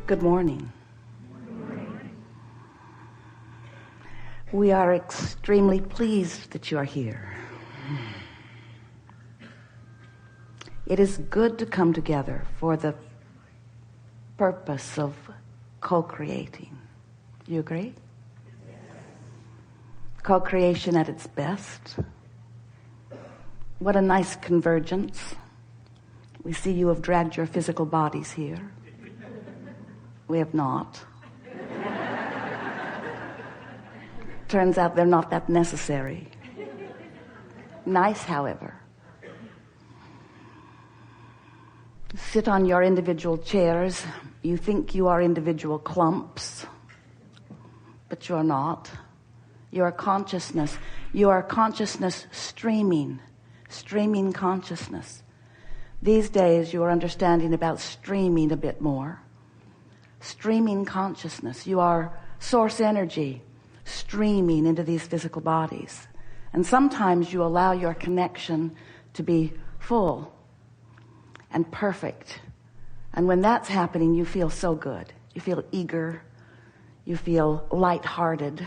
Good morning. We are extremely pleased that you are here. It is good to come together for the purpose of co-creating. You agree? Co-creation at its best. What a nice convergence. We see you have dragged your physical bodies here. We have not. Turns out they're not that necessary. Nice, however. Sit on your individual chairs. You think you are individual clumps, but you are not. You are consciousness. You are consciousness streaming consciousness. These days you are understanding about streaming a bit more. Streaming consciousness. You are source energy streaming into these physical bodies. And sometimes you allow your connection to be full and perfect. And when that's happening, you feel so good. You feel eager. You feel lighthearted.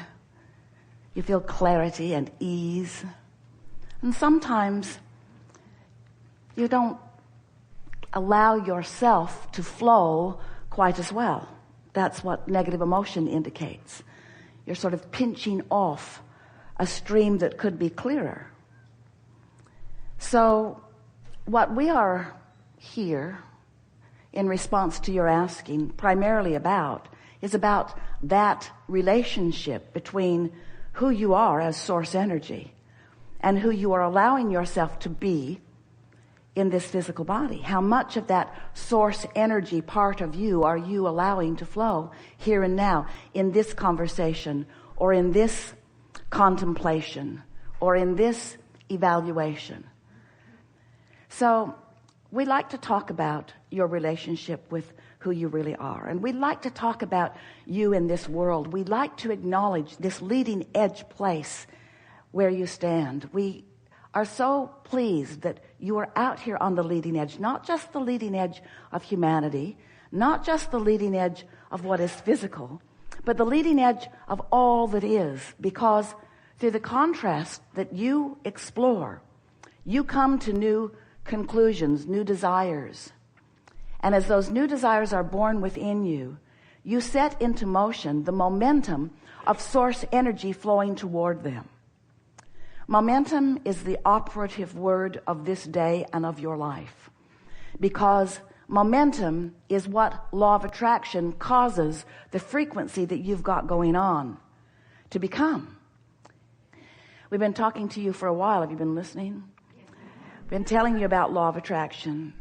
You feel clarity and ease. And sometimes you don't allow yourself to flow quite as well. That's what negative emotion indicates. You're sort of pinching off a stream that could be clearer. So what we are here in response to your asking primarily about is about that relationship between who you are as source energy and who you are allowing yourself to be in this physical body. How much of that source energy part of you are you allowing to flow here and now in this conversation or in this contemplation or in this evaluation? So we like to talk about your relationship with who you really are. And we like to talk about you in this world. We like to acknowledge this leading edge place where you stand. We are so pleased that you are out here on the leading edge, not just the leading edge of humanity, not just the leading edge of what is physical, but the leading edge of all that is, because through the contrast that you explore, you come to new conclusions, new desires. And as those new desires are born within you, you set into motion the momentum of source energy flowing toward them. Momentum is the operative word of this day and of your life, because momentum is what law of attraction causes the frequency that you've got going on to become. We've been talking to you for a while. Have you been listening? We've been telling you about law of attraction.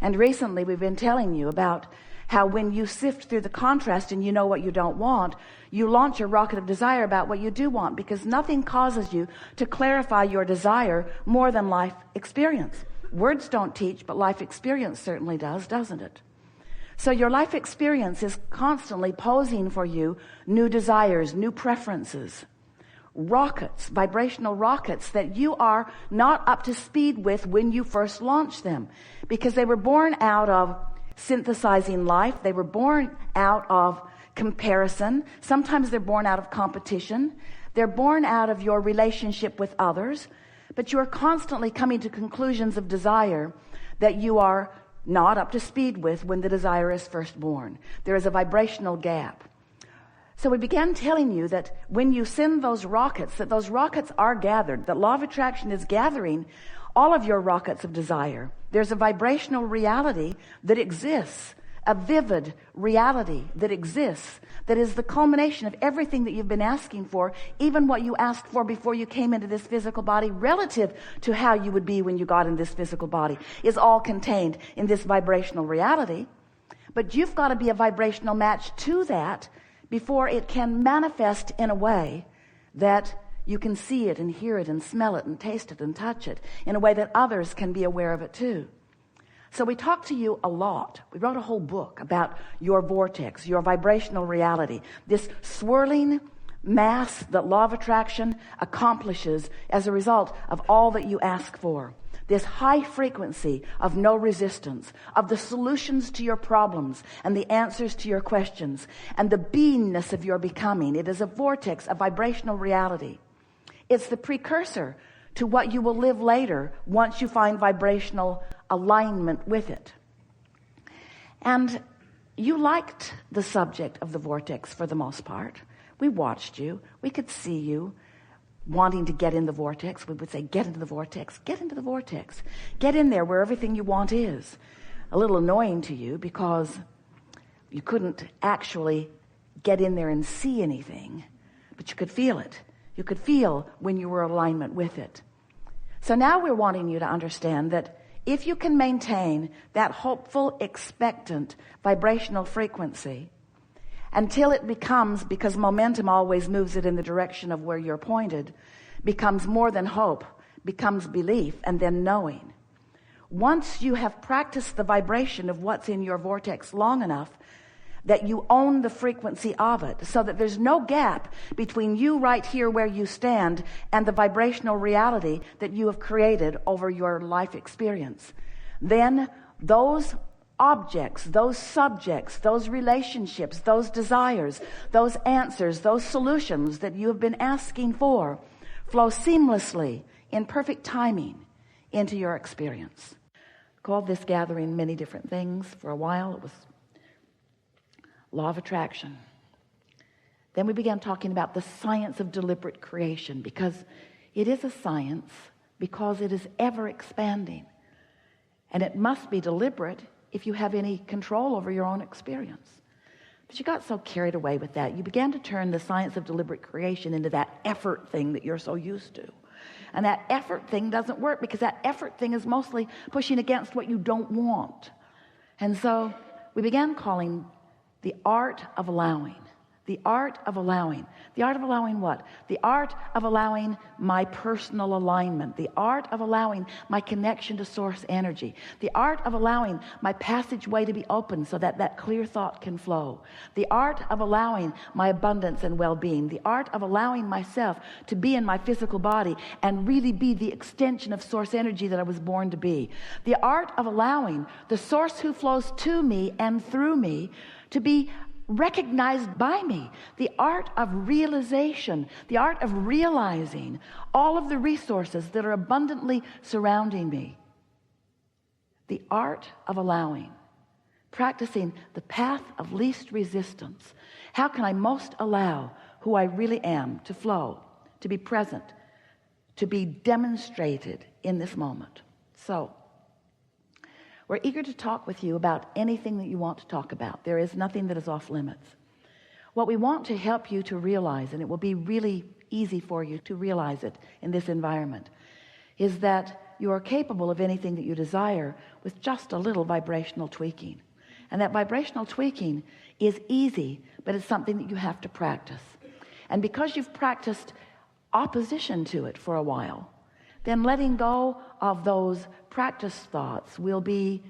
And recently we've been telling you about how when you sift through the contrast and you know what you don't want, you launch a rocket of desire about what you do want, because nothing causes you to clarify your desire more than life experience. Words don't teach, but life experience certainly does, doesn't it? So your life experience is constantly posing for you new desires, new preferences, rockets, vibrational rockets that you are not up to speed with when you first launch them, because they were born out of synthesizing life. They were born out of comparison. Sometimes they're born out of competition. They're born out of your relationship with others. But you are constantly coming to conclusions of desire that you are not up to speed with when the desire is first born. There is a vibrational gap. So we began telling you that when you send those rockets, that those rockets are gathered, that law of attraction is gathering all of your rockets of desire. There's a vibrational reality that exists, a vivid reality that exists, that is the culmination of everything that you've been asking for, even what you asked for before you came into this physical body, relative to how you would be when you got in this physical body, is all contained in this vibrational reality. But you've got to be a vibrational match to that before it can manifest in a way that you can see it and hear it and smell it and taste it and touch it in a way that others can be aware of it too. So we talked to you a lot. We wrote a whole book about your vortex, your vibrational reality, this swirling mass that law of attraction accomplishes as a result of all that you ask for. this high frequency of no resistance, of the solutions to your problems and the answers to your questions and the beingness of your becoming. It is a vortex, a vibrational reality. It's the precursor to what you will live later once you find vibrational alignment with it. And you liked the subject of the vortex for the most part. We watched you. We could see you wanting to get in the vortex. We would say, get into the vortex, get into the vortex. Get in there where everything you want is. A little annoying to you because you couldn't actually get in there and see anything, but you could feel it. You could feel when you were in alignment with it. So now we're wanting you to understand that if you can maintain that hopeful, expectant, vibrational frequency until it becomes, because momentum always moves it in the direction of where you're pointed, becomes more than hope, becomes belief, and then knowing. Once you have practiced the vibration of what's in your vortex long enough that you own the frequency of it, so that there's no gap between you right here where you stand and the vibrational reality that you have created over your life experience, then those objects, those subjects, those relationships, those desires, those answers, those solutions that you have been asking for flow seamlessly in perfect timing into your experience. Called this gathering many different things. For a while it was law of attraction. Then we began talking about the science of deliberate creation, because it is a science, because it is ever expanding, and it must be deliberate if you have any control over your own experience. But you got so carried away with that, you began to turn the science of deliberate creation into that effort thing that you're so used to. And that effort thing doesn't work, because that effort thing is mostly pushing against what you don't want. And so we began calling the art of allowing. The art of allowing. The art of allowing what? The art of allowing my personal alignment. The art of allowing my connection to source energy. The art of allowing my passageway to be open so that that clear thought can flow. The art of allowing my abundance and well-being. The art of allowing myself to be in my physical body and really be the extension of source energy that I was born to be. The art of allowing the source who flows to me and through me to be recognized by me. The art of realization, the art of realizing all of the resources that are abundantly surrounding me. The art of allowing, practicing the path of least resistance. How can I most allow who I really am to flow, to be present, to be demonstrated in this moment? So we're eager to talk with you about anything that you want to talk about. There is nothing that is off limits. What we want to help you to realize, and it will be really easy for you to realize it in this environment, is that you are capable of anything that you desire with just a little vibrational tweaking. And that vibrational tweaking is easy, but it's something that you have to practice. And because you've practiced opposition to it for a while, then letting go of those practice thoughts will be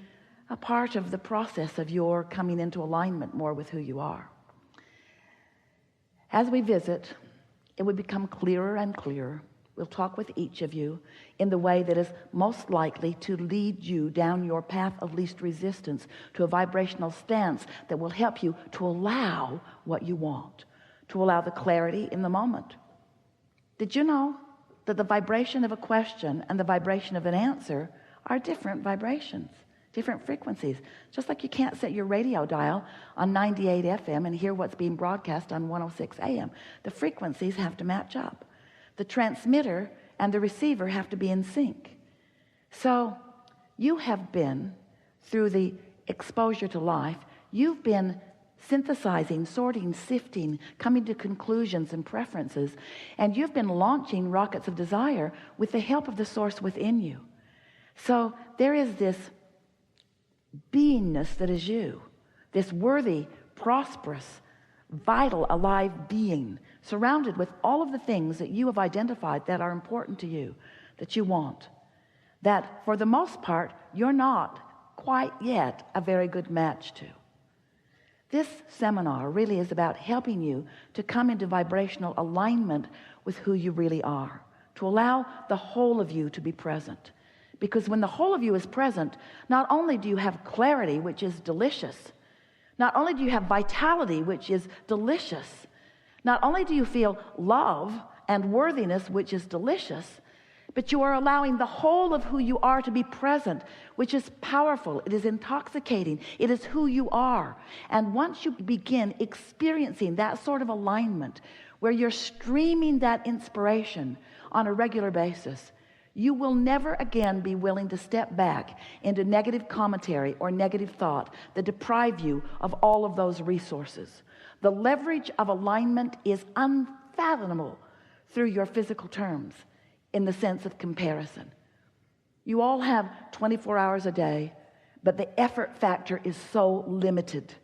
a part of the process of your coming into alignment more with who you are. As we visit, it would become clearer and clearer. We'll talk with each of you in the way that is most likely to lead you down your path of least resistance to a vibrational stance that will help you to allow what you want, to allow the clarity in the moment. Did you know that the vibration of a question and the vibration of an answer are different vibrations, different frequencies? Just like you can't set your radio dial on 98 FM and hear what's being broadcast on 106 AM. The frequencies have to match up. The transmitter and the receiver have to be in sync. So you have been, through the exposure to life, you've been synthesizing, sorting, sifting, coming to conclusions and preferences, and you've been launching rockets of desire with the help of the source within you. So there is this beingness that is you, this worthy, prosperous, vital, alive being, surrounded with all of the things that you have identified that are important to you, that you want, that for the most part you're not quite yet a very good match to. This seminar really is about helping you to come into vibrational alignment with who you really are, to allow the whole of you to be present. Because when the whole of you is present, not only do you have clarity, which is delicious, not only do you have vitality, which is delicious, not only do you feel love and worthiness, which is delicious, but you are allowing the whole of who you are to be present, which is powerful. It is intoxicating. It is who you are. And once you begin experiencing that sort of alignment, where you're streaming that inspiration on a regular basis, you will never again be willing to step back into negative commentary or negative thought that deprive you of all of those resources. The leverage of alignment is unfathomable through your physical terms in the sense of comparison. You all have 24 hours a day, but the effort factor is so limited.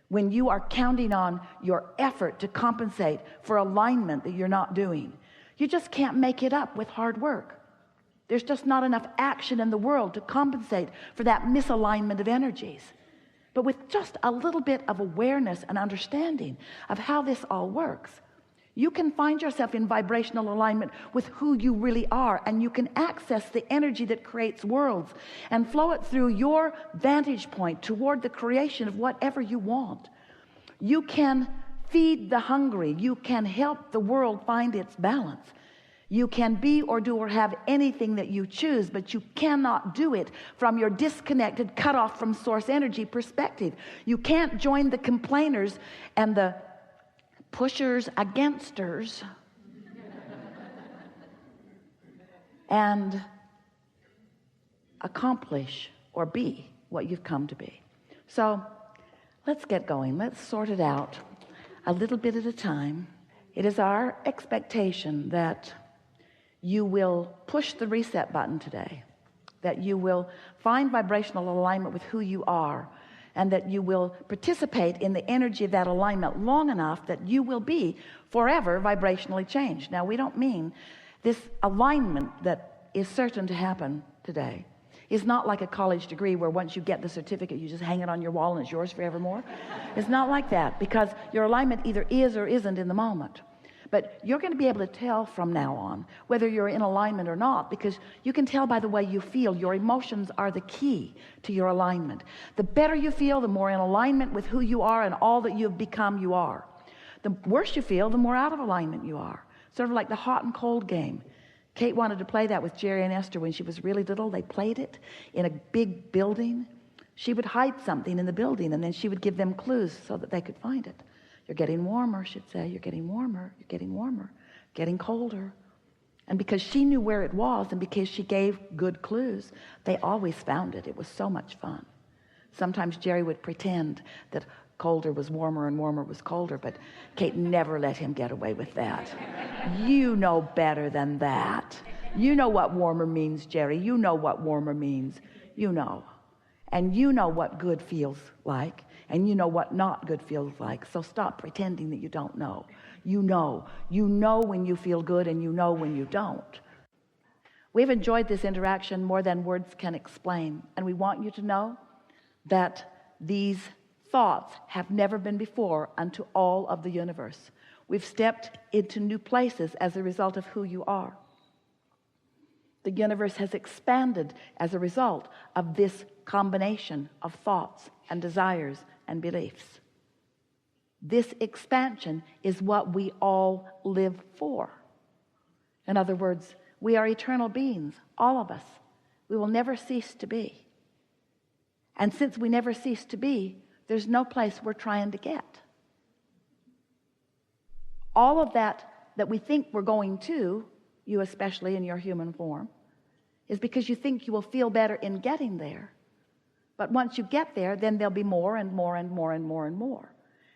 When you are counting on your effort to compensate for alignment that you're not doing, you just can't make it up with hard work. There's just not enough action in the world to compensate for that misalignment of energies. But with just a little bit of awareness and understanding of how this all works, you can find yourself in vibrational alignment with who you really are, and you can access the energy that creates worlds and flow it through your vantage point toward the creation of whatever you want. You can feed the hungry. You can help the world find its balance. You can be or do or have anything that you choose, but you cannot do it from your disconnected, cut off from source energy perspective. You can't join the complainers and the pushers againsters and accomplish or be what you've come to be. So let's get going. Let's sort it out a little bit at a time. It is our expectation that you will push the reset button today, that you will find vibrational alignment with who you are, and that you will participate in the energy of that alignment long enough that you will be forever vibrationally changed. Now, we don't mean this alignment that is certain to happen today is not like a college degree where once you get the certificate, you just hang it on your wall and it's yours forevermore. It's not like that, because your alignment either is or isn't in the moment. But you're going to be able to tell from now on whether you're in alignment or not, because you can tell by the way you feel. Your emotions are the key to your alignment. The better you feel, the more in alignment with who you are and all that you've become you are. The worse you feel, the more out of alignment you are. Sort of like the hot and cold game. Kate wanted to play that with Jerry and Esther when she was really little. They played it in a big building. She would hide something in the building, and then she would give them clues so that they could find it. You're getting warmer, she'd say. You're getting warmer. You're getting warmer. Getting colder. And because she knew where it was and because she gave good clues, they always found it. It was so much fun. Sometimes Jerry would pretend that colder was warmer and warmer was colder, but Kate never let him get away with that. You know better than that. You know what warmer means, Jerry. You know what warmer means. You know. And you know what good feels like. And you know what not good feels like. So stop pretending that you don't know. You know. You know when you feel good, and you know when you don't. We've enjoyed this interaction more than words can explain. And we want you to know that these thoughts have never been before unto all of the universe. We've stepped into new places as a result of who you are. The universe has expanded as a result of this combination of thoughts and desires and beliefs. This expansion is what we all live for. In other words, we are eternal beings, all of us. We will never cease to be. And since we never cease to be, there's no place we're trying to get. All of that we think we're going to, you especially in your human form, is because you think you will feel better in getting there. But once you get there, then there'll be more and more and more and more and more.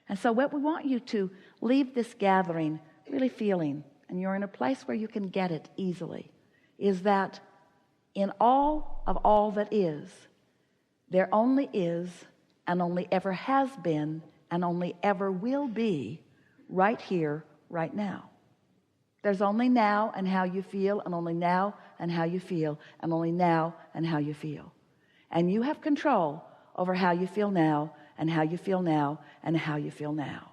And so what we want you to leave this gathering really feeling, and you're in a place where you can get it easily, is that in all of all that is, there only is and only ever has been and only ever will be right here, right now. There's only now and how you feel, and only now and how you feel, and only now and how you feel. And you have control over how you feel now and how you feel now and how you feel now.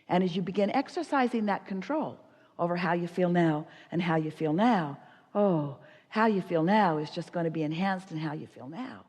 And as you begin exercising that control over how you feel now and how you feel now, oh, How you feel now is just going to be enhanced in how you feel now.